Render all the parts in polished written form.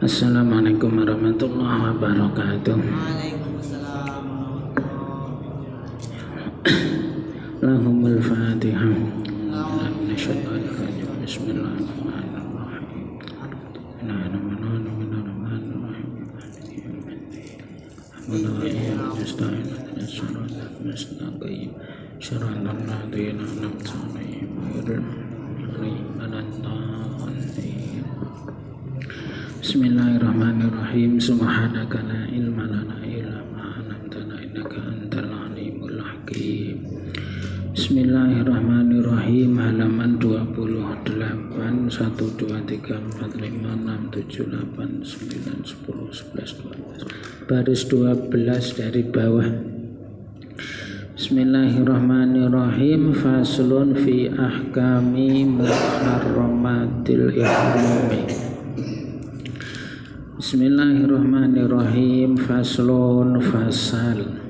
Assalamualaikum warahmatullahi wabarakatuh. Waalaikumsalam Lahumul Fatihah. warahmatullahi Bismillahirrahmanirrahim. Bismillahirrahmanirrahim. Subhanaka la ilma lana illa ma 'allamtana innaka antal alimul hakim. Bismillahirrahmanirrahim. Halaman 28, 1 2 3 4 5 6 7 8 9 10 11 12. Baris 12 dari bawah. Bismillahirrahmanirrahim. Faslun fi ahkami muharramatil ihrami. Bismillahirrahmanirrahim. Faslun fasal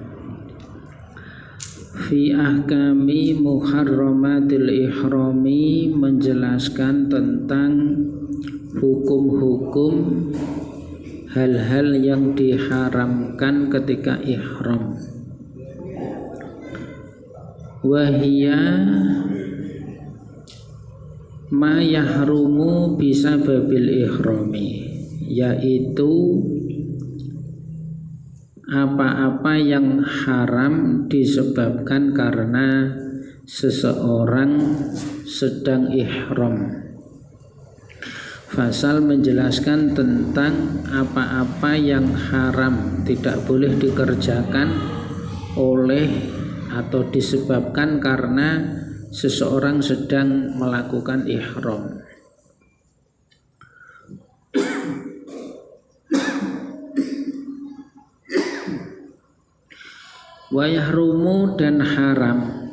fi ahkami muharramatil ihrami, menjelaskan tentang hukum-hukum hal-hal yang diharamkan ketika ihram. Wahia ma yahrumu bisababil ihrami, yaitu apa-apa yang haram disebabkan karena seseorang sedang ihram. Fasal menjelaskan tentang apa-apa yang haram, tidak boleh dikerjakan oleh atau disebabkan karena seseorang sedang melakukan ihram. Wa yahrumu, dan haram,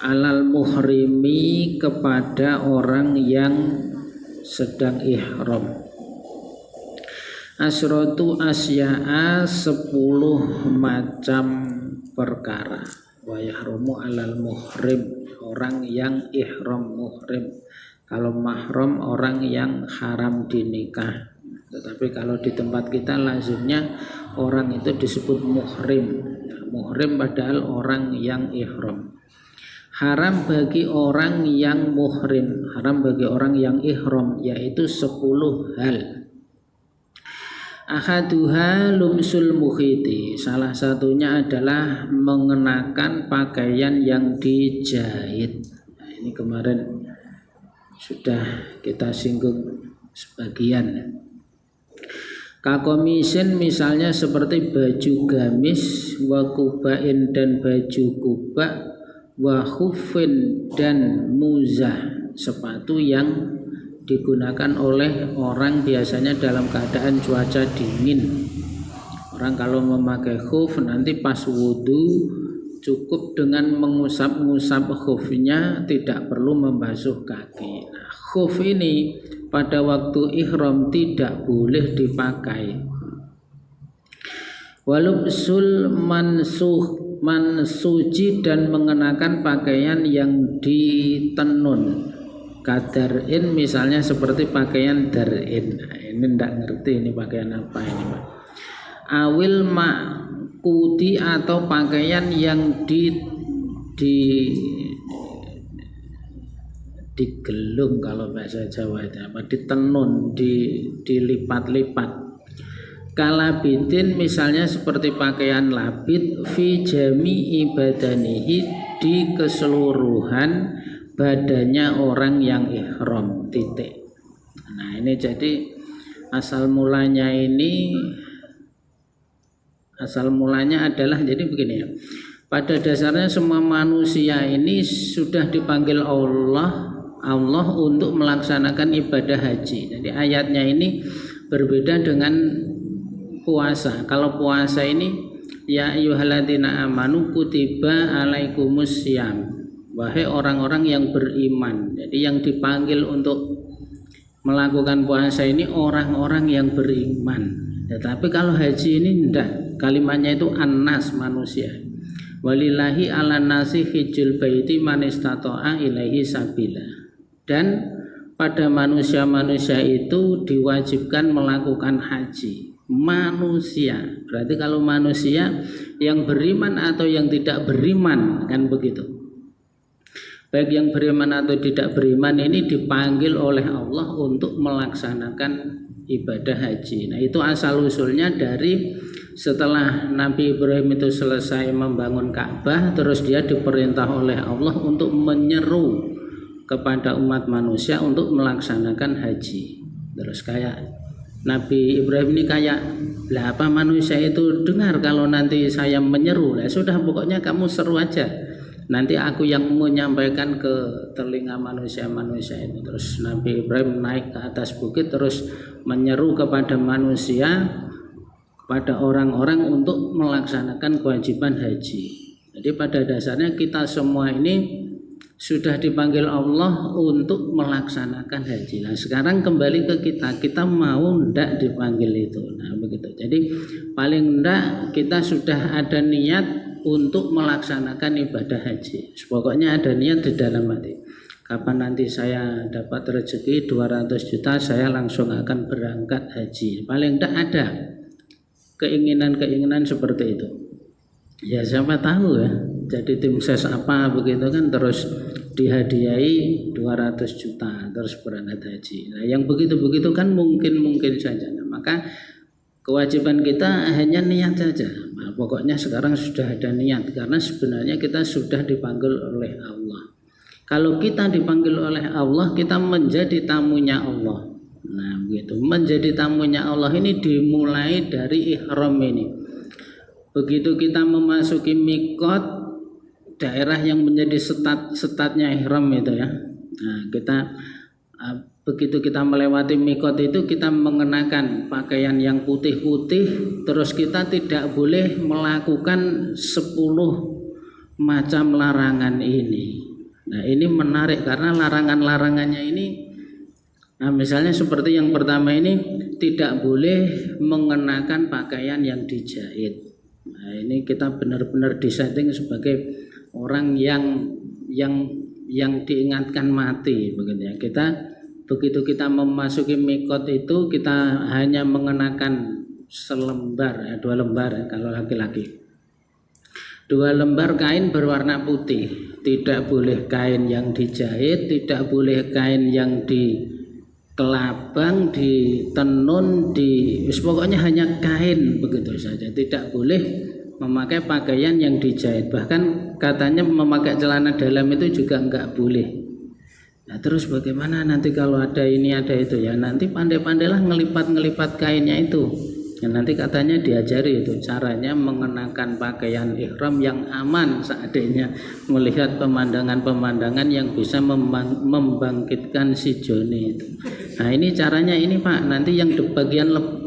alal muhrimi, kepada orang yang sedang ihram, asratu asya'a, 10 macam perkara. Wa yahrumu alal muhrim, orang yang ihram, muhrim. Kalau mahram orang yang haram dinikah. Tetapi kalau di tempat kita lazimnya orang itu disebut muhrim. Muhrim padahal orang yang ihram. Haram bagi orang yang muhrim, haram bagi orang yang ihram, yaitu 10 hal. Ahaduha lumsul mukhiti, salah satunya adalah mengenakan pakaian yang dijahit. Nah, ini kemarin sudah kita singgung sebagian. Kakomisin, misalnya seperti baju gamis, wa kubain, dan baju kubak, wa khufin, dan muzah, sepatu yang digunakan oleh orang biasanya dalam keadaan cuaca dingin. Orang kalau memakai khuf nanti pas wudhu cukup dengan mengusap-ngusap khufnya, tidak perlu membasuh kaki. Nah, khuf ini pada waktu ihram tidak boleh dipakai. Walubsul mansuji, dan mengenakan pakaian yang ditenun. Kadar'in, misalnya seperti pakaian dar'in. Nah, ini tidak ngerti ini pakaian apa ini, Pak. Awil makuti, atau pakaian yang digelung, kalau bahasa Jawa itu apa, ditenun, dilipat-lipat. Kalabidin, misalnya seperti pakaian labid, fi jami'i badanihi, di keseluruhan badannya orang yang ihram, titik. Nah, ini jadi asal mulanya adalah jadi begini ya. Pada dasarnya semua manusia ini sudah dipanggil Allah untuk melaksanakan ibadah haji. Jadi ayatnya ini berbeda dengan puasa. Kalau puasa ini ya ayyuhalladzina amanu kutiba alaikumussyam, wahai orang-orang yang beriman. Jadi yang dipanggil untuk melakukan puasa ini orang-orang yang beriman. Tetapi kalau haji ini tidak, kalimatnya itu annas, manusia. Walillahi ala nasi hijjul baiti man istata'a ilaihi sabila. Dan pada manusia-manusia itu diwajibkan melakukan haji. Manusia, berarti kalau manusia yang beriman atau yang tidak beriman, kan begitu. Baik yang beriman atau tidak beriman ini dipanggil oleh Allah untuk melaksanakan ibadah haji. Nah, itu asal usulnya dari setelah Nabi Ibrahim itu selesai membangun Ka'bah, terus dia diperintah oleh Allah untuk menyeru kepada umat manusia untuk melaksanakan haji. Terus kayak Nabi Ibrahim ini kayak, lah apa manusia itu dengar kalau nanti saya menyeru, lah sudah pokoknya kamu seru aja, nanti aku yang menyampaikan ke telinga manusia-manusia itu. Terus Nabi Ibrahim naik ke atas bukit terus menyeru kepada manusia, kepada orang-orang untuk melaksanakan kewajiban haji. Jadi pada dasarnya kita semua ini sudah dipanggil Allah untuk melaksanakan haji. Nah, sekarang kembali ke kita mau ndak dipanggil itu. Nah, begitu. Jadi paling ndak kita sudah ada niat untuk melaksanakan ibadah haji. Pokoknya ada niat di dalam hati. Kapan nanti saya dapat rezeki 200 juta, saya langsung akan berangkat haji. Paling ndak ada keinginan-keinginan seperti itu. Ya siapa tahu ya, jadi tim ses apa begitu kan, terus dihadiahi 200 juta terus berangkat haji. Nah, yang begitu-begitu kan mungkin saja. Nah, maka kewajiban kita hanya niat saja. Nah, pokoknya sekarang sudah ada niat, karena sebenarnya kita sudah dipanggil oleh Allah. Kalau kita dipanggil oleh Allah, kita menjadi tamunya Allah. Nah, begitu. Menjadi tamunya Allah ini dimulai dari ihram ini. Begitu kita memasuki mikot, daerah yang menjadi setatnya ihram itu ya. Nah, kita begitu kita melewati mikot itu, kita mengenakan pakaian yang putih-putih, terus kita tidak boleh melakukan 10 macam larangan ini. Nah, ini menarik karena larangan-larangannya ini, nah misalnya seperti yang pertama ini, tidak boleh mengenakan pakaian yang dijahit. Nah, ini kita benar-benar disetting sebagai orang yang diingatkan mati begitu ya. Kita begitu kita memasuki mikot itu, kita hanya mengenakan selembar ya, 2 lembar ya, kalau laki-laki. 2 lembar kain berwarna putih. Tidak boleh kain yang dijahit, tidak boleh kain yang dikelabang, ditenun, pokoknya hanya kain begitu saja. Tidak boleh memakai pakaian yang dijahit. Bahkan katanya memakai celana dalam itu juga enggak boleh. Nah, terus bagaimana nanti kalau ada ini ada itu ya? Nanti pandai-pandailah ngelipat-ngelipat kainnya itu. Ya, nanti katanya diajari itu caranya mengenakan pakaian ihram yang aman seandainya melihat pemandangan-pemandangan yang bisa membangkitkan si Joni itu. Nah, ini caranya ini Pak, nanti yang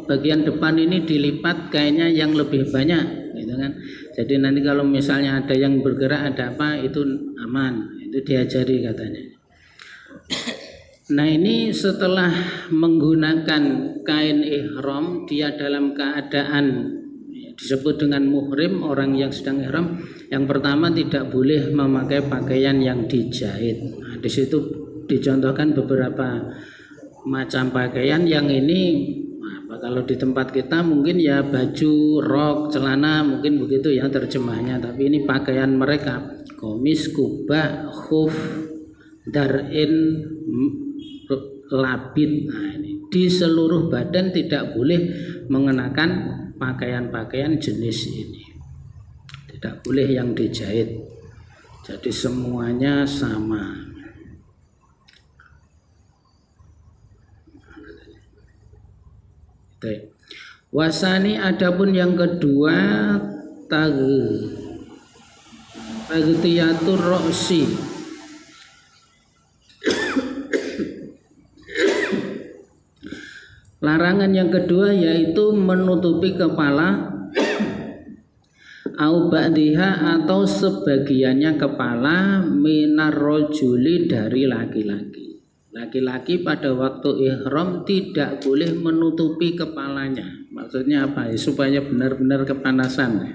bagian depan ini dilipat kainnya yang lebih banyak gitu kan. Jadi nanti kalau misalnya ada yang bergerak ada apa itu aman, itu diajari katanya. Nah, ini setelah menggunakan kain ihram, dia dalam keadaan disebut dengan muhrim, orang yang sedang ihram. Yang pertama tidak boleh memakai pakaian yang dijahit. Nah, di situ dicontohkan beberapa macam pakaian yang ini. Nah, kalau di tempat kita mungkin ya baju, rok, celana, mungkin begitu ya terjemahnya. Tapi ini pakaian mereka, komis, kubah, khuf, darin, labid. Nah, ini di seluruh badan tidak boleh mengenakan pakaian-pakaian jenis ini, tidak boleh yang dijahit. Jadi semuanya sama. Wasani adapun yang kedua, tagtiyatur roksi. Larangan yang kedua yaitu menutupi kepala au ba'diha atau sebagiannya kepala minar rojuli dari laki-laki. Laki-laki pada waktu ihram tidak boleh menutupi kepalanya. Maksudnya apa? Supaya benar-benar kepanasan.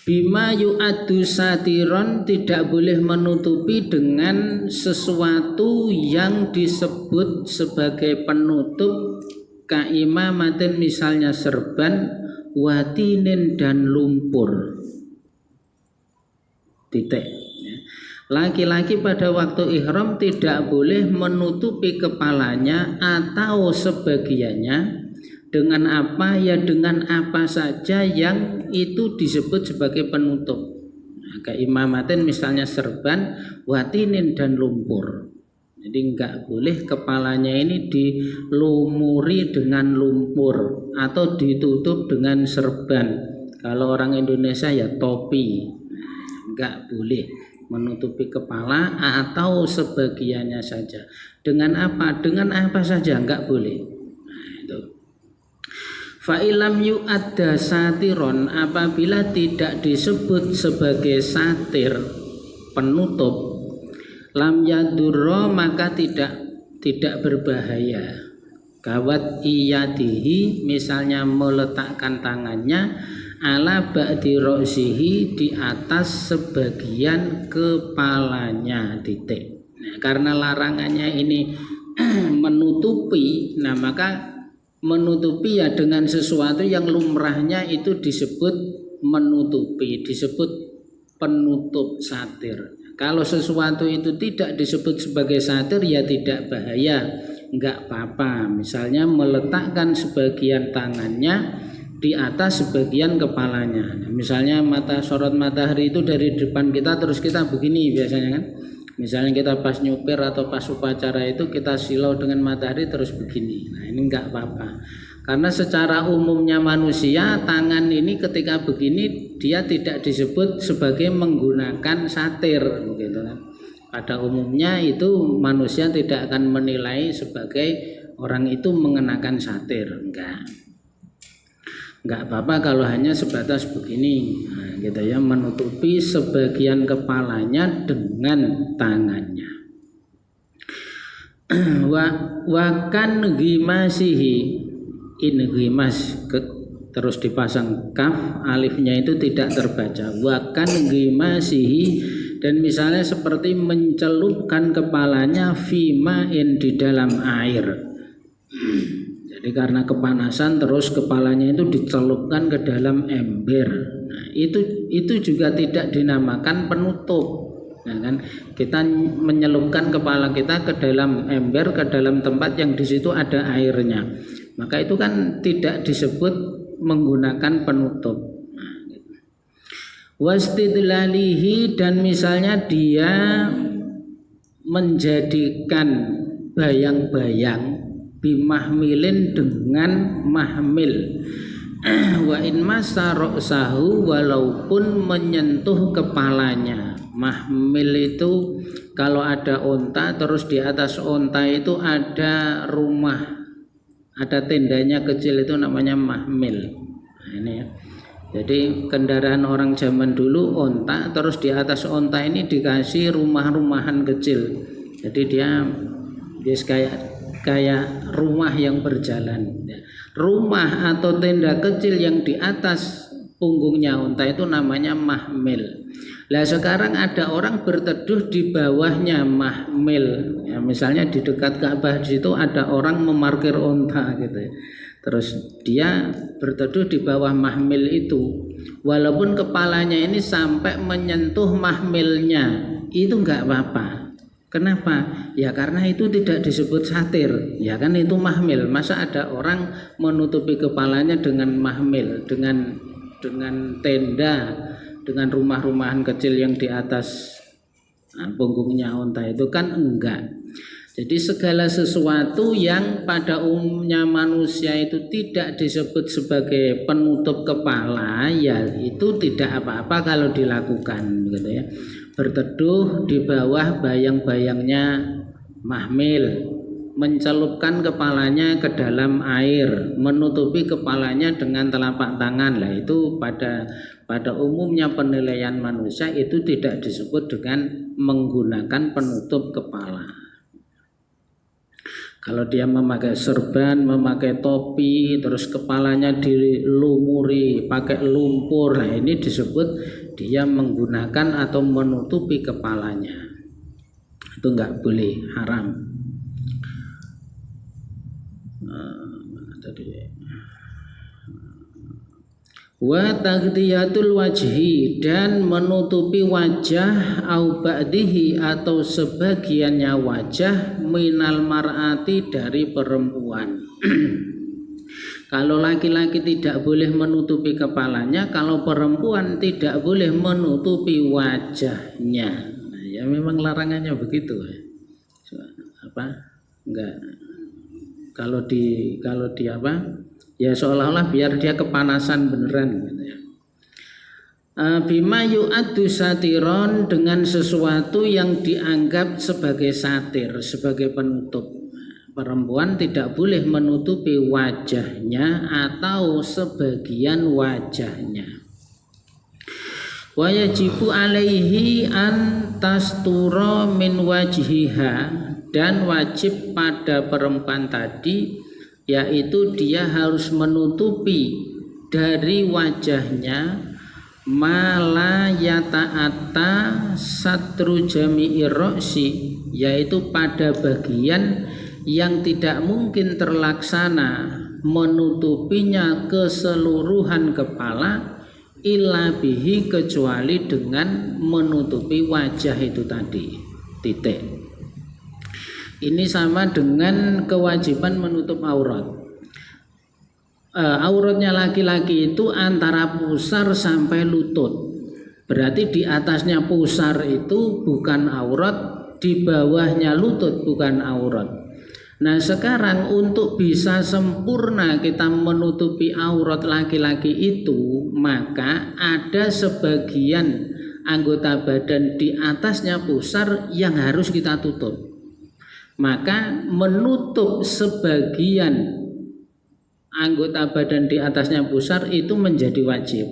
Bima yu'addu satiron, tidak boleh menutupi dengan sesuatu yang disebut sebagai penutup, kaimamatin misalnya serban, watinin dan lumpur. Titik. Laki-laki pada waktu ihram tidak boleh menutupi kepalanya atau sebagiannya dengan apa? Ya dengan apa saja yang itu disebut sebagai penutup. Kaimamatin misalnya serban, watinin dan lumpur. Jadi enggak boleh kepalanya ini dilumuri dengan lumpur atau ditutup dengan serban. Kalau orang Indonesia ya topi. Enggak boleh menutupi kepala atau sebagiannya saja. Dengan apa? Dengan apa saja enggak boleh. Nah, itu. Fa'ilam yu'adda satiron, apabila tidak disebut sebagai satir, penutup, lam yadurro, maka tidak berbahaya. Kawat iyadihi, misalnya meletakkan tangannya ala ba'di ro'sihi, di atas sebagian kepalanya, titik. Nah, karena larangannya ini menutupi, nah maka menutupi ya dengan sesuatu yang lumrahnya itu disebut menutupi, disebut penutup satir. Kalau sesuatu itu tidak disebut sebagai satir ya tidak bahaya, enggak apa-apa. Misalnya meletakkan sebagian tangannya di atas sebagian kepalanya. Misalnya sorot matahari itu dari depan kita terus kita begini biasanya kan. Misalnya kita pas nyupir atau pas upacara itu kita silau dengan matahari terus begini. Nah ini enggak apa-apa. Karena secara umumnya manusia tangan ini ketika begini dia tidak disebut sebagai menggunakan satir, begitu kan. Pada umumnya itu manusia tidak akan menilai sebagai orang itu mengenakan satir, enggak apa-apa kalau hanya sebatas begini, nah, gitu ya, menutupi sebagian kepalanya dengan tangannya. Wakan gimasihi, in gimas, terus dipasang kaf, alifnya itu tidak terbaca. Wakan gimasihi, dan misalnya seperti mencelupkan kepalanya fima'in, di dalam air. Jadi karena kepanasan terus kepalanya itu dicelupkan ke dalam ember. Nah, itu juga tidak dinamakan penutup. Nah, kan kita menyelupkan kepala kita ke dalam ember, ke dalam tempat yang di situ ada airnya. Maka itu kan tidak disebut menggunakan penutup. Nah, gitu. Wastidlalihi, dan misalnya dia menjadikan bayang-bayang bimahmilin, dengan mahmil. Wa in masa ra'sahu, walaupun menyentuh kepalanya. Mahmil itu kalau ada onta terus di atas onta itu ada rumah, ada tendanya kecil, itu namanya mahmil. Nah, ini ya. Jadi kendaraan orang zaman dulu onta, terus di atas onta ini dikasih rumah-rumahan kecil. Jadi dia kayak rumah yang berjalan. Rumah atau tenda kecil yang di atas punggungnya unta itu namanya mahmil. Lah sekarang ada orang berteduh di bawahnya mahmil. Ya, misalnya di dekat Ka'bah di situ ada orang memarkir unta gitu ya. Terus dia berteduh di bawah mahmil itu. Walaupun kepalanya ini sampai menyentuh mahmilnya, itu enggak apa-apa. Kenapa? Ya karena itu tidak disebut satir. Ya kan itu mahmil. Masa ada orang menutupi kepalanya dengan mahmil, dengan tenda, dengan rumah-rumahan kecil yang di atas punggungnya unta, itu kan enggak. Jadi segala sesuatu yang pada umumnya manusia itu tidak disebut sebagai penutup kepala, ya itu tidak apa-apa kalau dilakukan, gitu ya. Berteduh di bawah bayang-bayangnya mahmil, mencelupkan kepalanya ke dalam air, menutupi kepalanya dengan telapak tangan, lah itu pada umumnya penilaian manusia itu tidak disebut dengan menggunakan penutup kepala. Kalau dia memakai serban, memakai topi, terus kepalanya dilumuri pakai lumpur, nah ini disebut dia menggunakan atau menutupi kepalanya. Itu enggak boleh, haram. Wa taghdiyatul wajhi, dan menutupi wajah au ba'dihi atau sebagiannya wajah minal mar'ati dari perempuan. Kalau laki-laki tidak boleh menutupi kepalanya, kalau perempuan tidak boleh menutupi wajahnya. Nah, ya memang larangannya begitu. Apa? Enggak. Kalau di apa? Ya seolah-olah biar dia kepanasan beneran gitu ya. Bima yu'addu satiron, dengan sesuatu yang dianggap sebagai satir, sebagai penutup. Perempuan tidak boleh menutupi wajahnya atau sebagian wajahnya. Wa yajibu alaihi an tastura min wajhiha, dan wajib pada perempuan tadi yaitu dia harus menutupi dari wajahnya mala yata'atta satru jami'ir ro'si, yaitu pada bagian yang tidak mungkin terlaksana menutupinya keseluruhan kepala illa bihi, kecuali dengan menutupi wajah itu tadi. Titik. Ini sama dengan kewajiban menutup aurat. Auratnya laki-laki itu antara pusar sampai lutut. Berarti di atasnya pusar itu bukan aurat, di bawahnya lutut bukan aurat. Nah sekarang untuk bisa sempurna kita menutupi aurat laki-laki itu, maka ada sebagian anggota badan di atasnya pusar yang harus kita tutup. Maka menutup sebagian anggota badan di atasnya pusar itu menjadi wajib.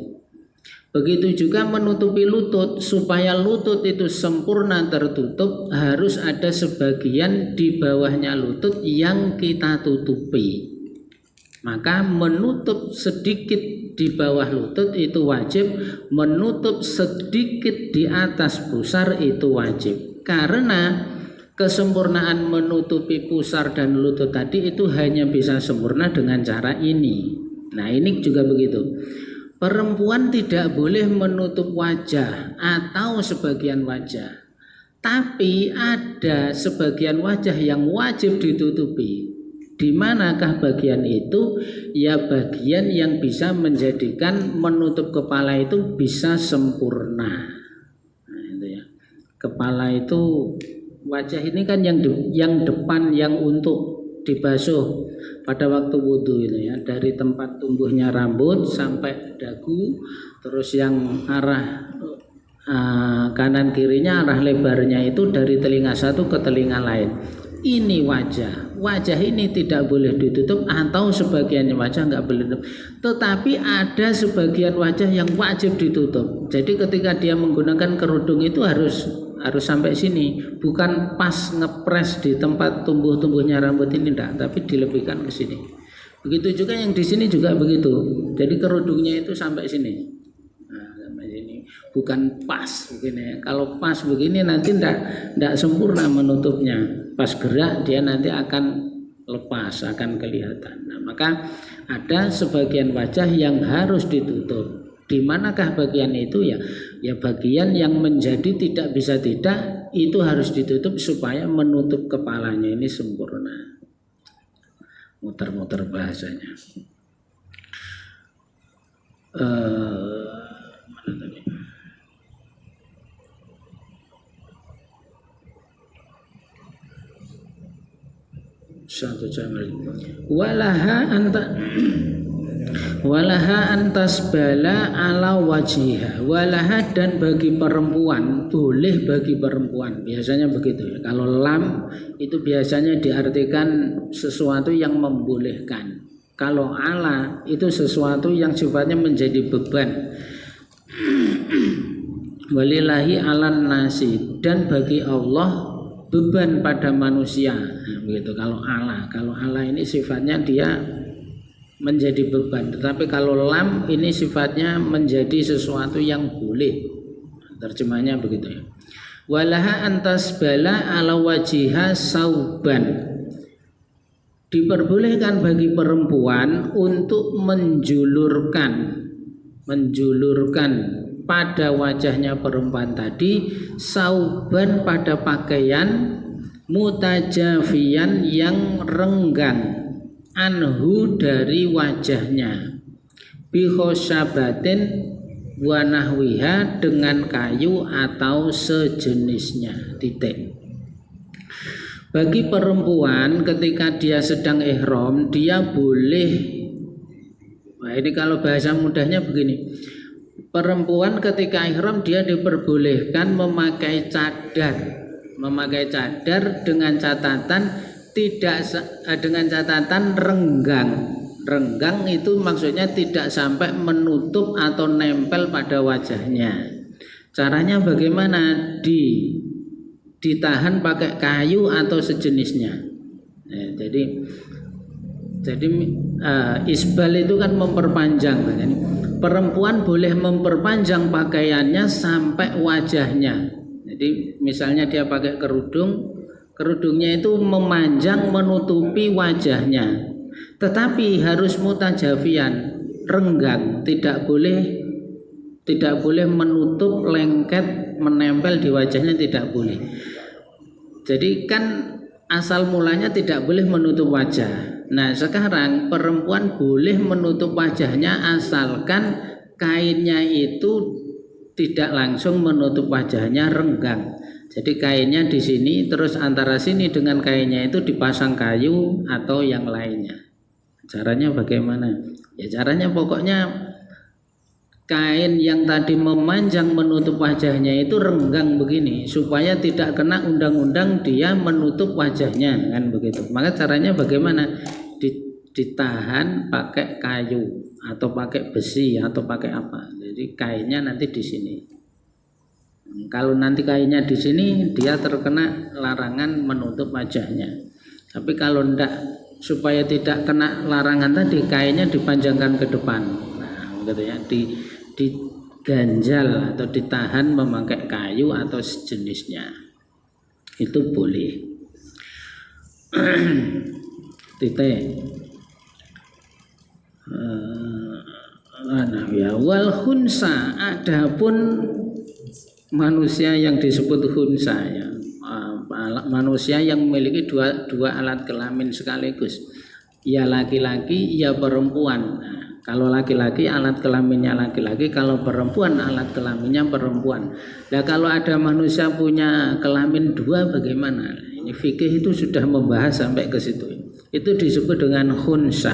Begitu juga menutupi lutut, supaya lutut itu sempurna tertutup, harus ada sebagian di bawahnya lutut yang kita tutupi. Maka menutup sedikit di bawah lutut itu wajib, menutup sedikit di atas pusar itu wajib. Karena kesempurnaan menutupi pusar dan lutut tadi itu hanya bisa sempurna dengan cara ini. Nah ini juga begitu. Perempuan tidak boleh menutup wajah atau sebagian wajah. Tapi ada sebagian wajah yang wajib ditutupi. Di manakah bagian itu? Ya bagian yang bisa menjadikan menutup kepala itu bisa sempurna. Nah, itu ya. Kepala itu, wajah ini kan yang depan yang untuk dibasuh pada waktu wudhu itu ya, dari tempat tumbuhnya rambut sampai dagu, terus yang arah kanan kirinya, arah lebarnya itu dari telinga satu ke telinga lain. Ini wajah ini tidak boleh ditutup, atau sebagiannya wajah nggak boleh ditutup. Tetapi ada sebagian wajah yang wajib ditutup. Jadi ketika dia menggunakan kerudung itu harus sampai sini, bukan pas ngepres di tempat tumbuhnya rambut ini enggak, tapi dilebihkan ke sini. Begitu juga yang di sini juga begitu. Jadi kerudungnya itu sampai sini. Nah, sampai sini. Bukan pas begini. Kalau pas begini nanti enggak sempurna menutupnya. Pas gerak dia nanti akan lepas, akan kelihatan. Nah, maka ada sebagian wajah yang harus ditutup. Di manakah bagian itu ya? Ya bagian yang menjadi tidak bisa tidak itu harus ditutup supaya menutup kepalanya ini sempurna. Muter-muter bahasanya. Mana tadi? Satu jamal. Walaha antas bala ala wajiha. Walaha, dan bagi perempuan, boleh bagi perempuan, biasanya begitu ya. Kalau lam itu biasanya diartikan sesuatu yang membolehkan. Kalau ala itu sesuatu yang sifatnya menjadi beban. Walillahi alan nasi, dan bagi Allah beban pada manusia. Nah, begitu kalau Allah ini sifatnya dia menjadi beban, tetapi kalau lam ini sifatnya menjadi sesuatu yang boleh. Terjemahnya begitu ya. Walaha antas bala ala wajiha sauban. Diperbolehkan bagi perempuan untuk menjulurkan pada wajahnya perempuan tadi sauban pada pakaian mutajafian yang renggang anhu dari wajahnya bihosyabatin wa nahwiha dengan kayu atau sejenisnya. Titik. Bagi perempuan ketika dia sedang ihram dia boleh, nah ini kalau bahasa mudahnya begini, perempuan ketika ihram dia diperbolehkan memakai cadar dengan catatan renggang itu maksudnya tidak sampai menutup atau nempel pada wajahnya. Caranya bagaimana? Ditahan pakai kayu atau sejenisnya. Nah, jadi isbal itu kan memperpanjang. Jadi, perempuan boleh memperpanjang pakaiannya sampai wajahnya. Jadi misalnya dia pakai kerudungnya itu memanjang menutupi wajahnya. Tetapi harus mutajafian, renggang, tidak boleh menutup, lengket, menempel di wajahnya, tidak boleh. Jadi kan asal mulanya tidak boleh menutup wajah. Nah sekarang perempuan boleh menutup wajahnya asalkan kainnya itu tidak langsung menutup wajahnya, renggang. Jadi kainnya di sini, terus antara sini dengan kainnya itu dipasang kayu atau yang lainnya. Caranya bagaimana? Ya caranya pokoknya kain yang tadi memanjang menutup wajahnya itu renggang begini supaya tidak kena undang-undang dia menutup wajahnya, kan begitu. Maka caranya bagaimana? Ditahan pakai kayu atau pakai besi atau pakai apa. Jadi kainnya nanti di sini. Kalau nanti kainnya di sini dia terkena larangan menutup wajahnya. Tapi kalau enggak, supaya tidak kena larangan tadi kainnya dipanjangkan ke depan. Nah, gitu ya. Diganjal atau ditahan memakai kayu atau sejenisnya, itu boleh. Titik. Wal khunsa, adapun manusia yang disebut khunsa ya, manusia yang memiliki dua alat kelamin sekaligus, ya laki-laki ya perempuan. Nah, kalau laki-laki alat kelaminnya laki-laki, kalau perempuan alat kelaminnya perempuan. Nah kalau ada manusia punya kelamin dua bagaimana? Ini fikih itu sudah membahas sampai ke situ. Itu disebut dengan khunsa.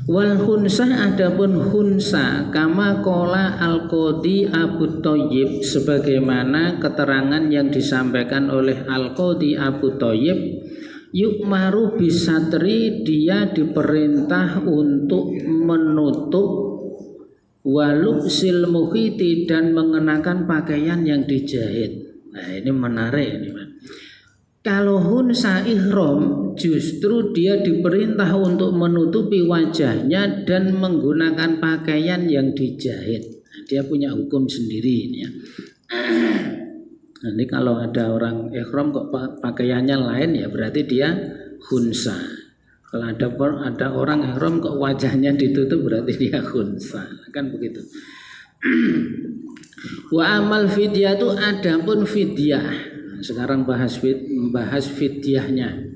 Wal khunsa, adapun khunsa kama qala al-qadhi Abu Thayyib, sebagaimana keterangan yang disampaikan oleh al-qadhi Abu Thayyib, yukmaru bisatri, dia diperintah untuk menutup, walubsil mukhiti, dan mengenakan pakaian yang dijahit. Nah ini menarik ini, Pak. Kalau hunsa ihram justru dia diperintah untuk menutupi wajahnya dan menggunakan pakaian yang dijahit. Nah, dia punya hukum sendiri ini ya. Nanti kalau ada orang ihram kok pakaiannya lain, ya berarti dia khunsa. Kalau ada orang ihram kok wajahnya ditutup, berarti dia khunsa. Kan begitu. Wa amal fidyah itu adapun fidyah. Sekarang bahas fidyahnya.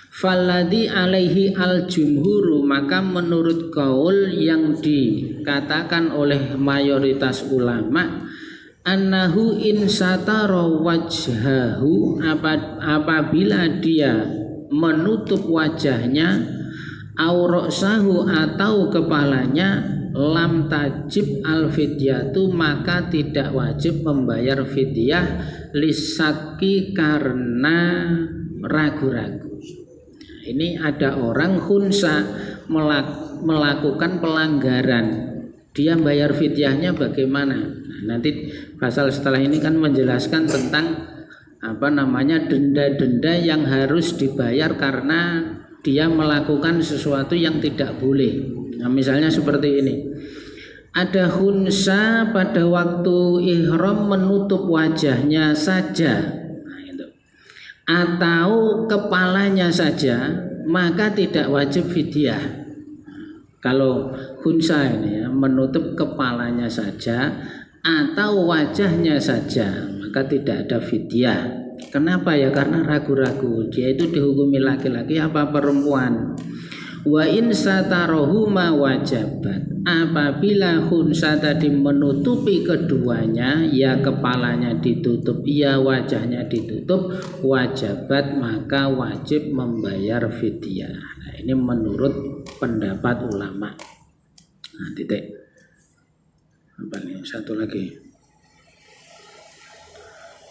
Falladhi alaihi al-jumhuru, maka menurut kaul yang dikatakan oleh mayoritas ulama, annahu in satara wajhahu, apabila dia menutup wajahnya, auroksahu atau kepalanya, lam tajib al fidyatu, maka tidak wajib membayar fidyah, lisaki karena ragu-ragu. Ini ada orang khunsa melakukan pelanggaran, dia bayar fidyahnya bagaimana? Nanti pasal setelah ini kan menjelaskan tentang denda-denda yang harus dibayar karena dia melakukan sesuatu yang tidak boleh. Nah, misalnya seperti ini. Ada khunsa pada waktu ihram menutup wajahnya saja, atau kepalanya saja, maka tidak wajib fidyah. Kalau khunsa ini ya, menutup kepalanya saja atau wajahnya saja, maka tidak ada fidyah. Kenapa ya? Karena ragu-ragu dia itu dihukumi laki-laki apa perempuan. Wa in satarohuma wajabat. Apabila khunsa tadi menutupi keduanya, ya kepalanya ditutup, ya wajahnya ditutup, wajabat, maka wajib membayar fidyah. Nah, ini menurut pendapat ulama. Nah, titik. Apa nih? Satu lagi.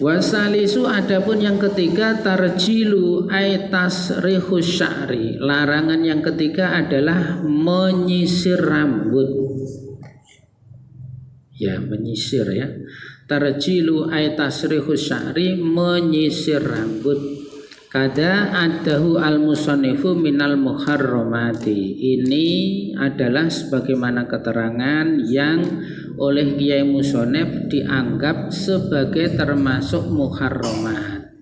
Wasalisu, adapun yang ketiga, tarjilu ay tasrihus sya'ri. Larangan yang ketiga adalah menyisir rambut. Ya, menyisir ya. Tarjilu ay tasrihus sya'ri, menyisir rambut. Kada adahu al-musannifu minal muharramati. Ini adalah sebagaimana keterangan yang oleh Kiai Musonef dianggap sebagai termasuk muharramat,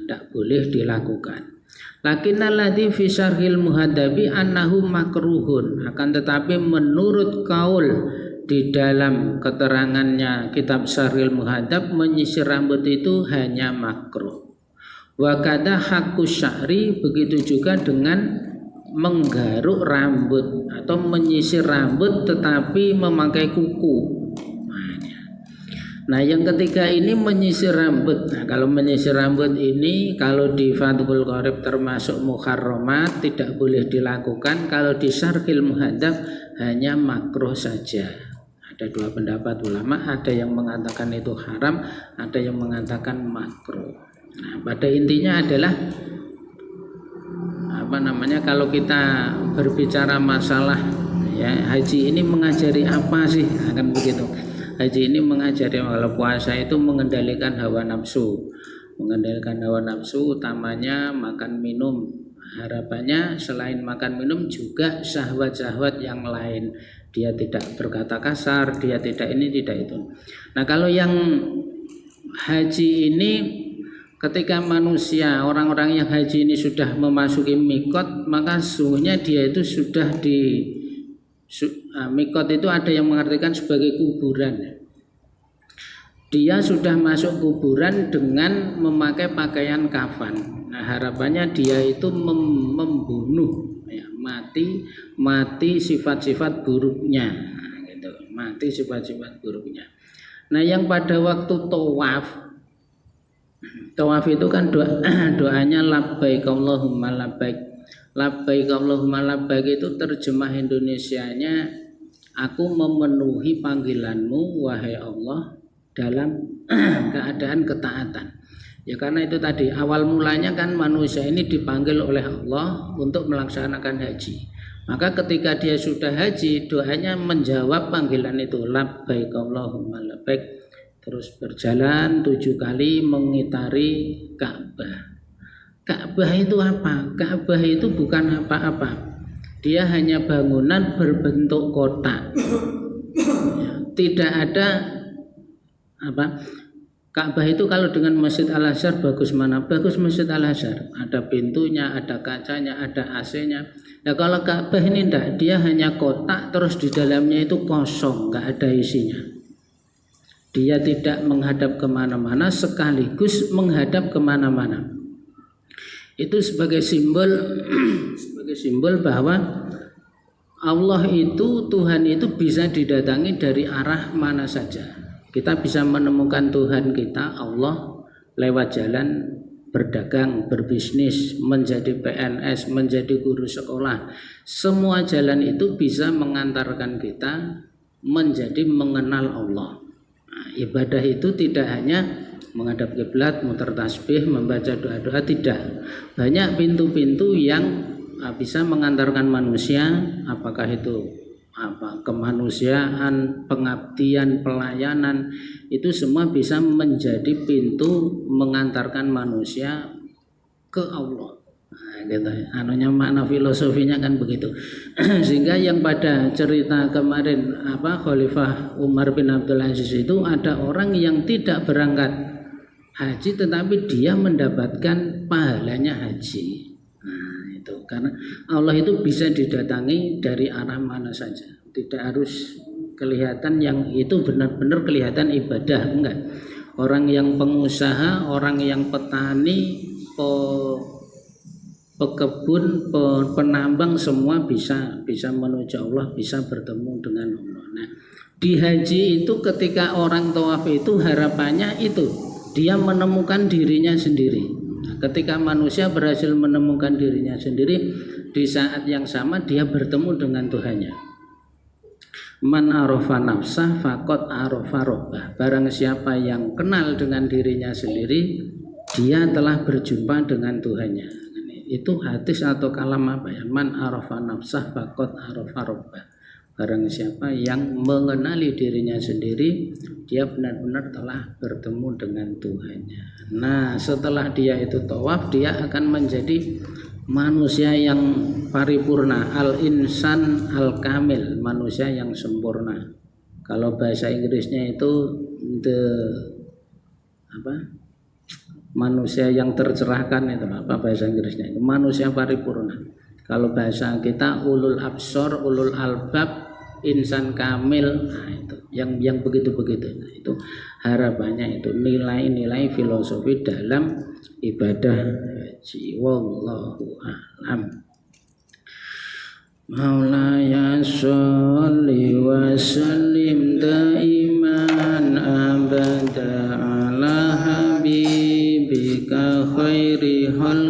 tidak boleh dilakukan. Lakinnalladzi fi syarhil muhaddabi annahu makruhun. Akan tetapi menurut kaul di dalam keterangannya kitab Syarhil Muhaddab, menyisir rambut itu hanya makruh. Wa kadza haqqus sya'ri, begitu juga dengan menggaruk rambut atau menyisir rambut tetapi memakai kuku. Nah, yang ketiga ini menyisir rambut. Nah, kalau menyisir rambut ini kalau di Fathul Qorib termasuk muharramat, tidak boleh dilakukan. Kalau di Syarhil Muhaddab hanya makruh saja. Ada dua pendapat ulama, ada yang mengatakan itu haram, ada yang mengatakan makruh. Nah, pada intinya adalah kalau kita berbicara masalah ya, haji ini mengajari apa sih, akan begitu. Haji ini mengajari, kalau puasa itu mengendalikan hawa nafsu, utamanya makan minum. Harapannya selain makan minum juga syahwat-syahwat yang lain, dia tidak berkata kasar, dia tidak ini tidak itu. Nah, kalau yang haji ini, ketika manusia, orang-orang yang haji ini sudah memasuki mikot, maka sesungguhnya dia itu sudah di mikot itu ada yang mengartikan sebagai kuburan. Dia sudah masuk kuburan dengan memakai pakaian kafan. Nah, harapannya dia itu membunuh, ya, mati sifat-sifat buruknya, gitu. Mati sifat-sifat buruknya. Nah, yang pada waktu tawaf itu kan doanya labbaik Allahumma labbaik. Labbaik Allahumma labbaik itu terjemah Indonesianya, aku memenuhi panggilanmu wahai Allah dalam keadaan ketaatan. Ya, karena itu tadi awal mulanya kan manusia ini dipanggil oleh Allah untuk melaksanakan haji. Maka ketika dia sudah haji, doanya menjawab panggilan itu, labbaik Allahumma labbaik. Terus berjalan 7 kali mengitari Ka'bah. Ka'bah itu apa? Ka'bah itu bukan apa-apa. Dia hanya bangunan berbentuk kotak. Ya, tidak ada apa? Ka'bah itu kalau dengan Masjid Al-Azhar bagus mana? Bagus Masjid Al-Azhar. Ada pintunya, ada kacanya, ada AC-nya. Ya, kalau Ka'bah ini enggak, dia hanya kotak, terus di dalamnya itu kosong, enggak ada isinya. Dia tidak menghadap kemana-mana, sekaligus menghadap kemana-mana. Itu sebagai simbol bahwa Allah itu, Tuhan itu bisa didatangi dari arah mana saja. Kita bisa menemukan Tuhan kita, Allah, lewat jalan berdagang, berbisnis, menjadi PNS, menjadi guru sekolah. Semua jalan itu bisa mengantarkan kita menjadi mengenal Allah. Nah, ibadah itu tidak hanya menghadap kiblat, muter tasbih, membaca doa-doa, tidak. Banyak pintu-pintu yang bisa mengantarkan manusia, apakah itu kemanusiaan, pengabdian, pelayanan, itu semua bisa menjadi pintu mengantarkan manusia ke Allah. Nah, gitu. Anunya makna filosofinya kan begitu. Sehingga yang pada cerita kemarin Khalifah Umar bin Abdul Aziz itu ada orang yang tidak berangkat haji tetapi dia mendapatkan pahalanya haji. Nah, itu karena Allah itu bisa didatangi dari arah mana saja. Tidak harus kelihatan yang itu benar-benar kelihatan ibadah, enggak. Orang yang pengusaha, orang yang petani, pekebun, penambang semua bisa menuju Allah, bisa bertemu dengan Allah. Nah, di haji itu ketika orang tawaf itu harapannya itu dia menemukan dirinya sendiri. Nah, ketika manusia berhasil menemukan dirinya sendiri, di saat yang sama dia bertemu dengan Tuhannya. Man arafa nafsah faqad arafa rabbah. Barang siapa yang kenal dengan dirinya sendiri, dia telah berjumpa dengan Tuhannya. Itu hadis atau kalam apa ya? Man arafa nafsah faqad arafa rabbah. Barang siapa yang mengenali dirinya sendiri, dia benar-benar telah bertemu dengan Tuhannya. Nah, setelah dia itu tawaf, dia akan menjadi manusia yang paripurna, al-insan al-kamil, manusia yang sempurna. Kalau bahasa Inggrisnya itu manusia yang tercerahkan, itu apa bahasa Inggrisnya? Itu manusia paripurna. Kalau bahasa kita ulul absor, ulul albab, insan kamil. Nah, itu yang begitu-begitu. Nah, itu harapannya, itu nilai-nilai filosofi dalam ibadah haji. Wallahu a'lam. Maulaya sholli wa sallim daiman abada ala habibika khairi hal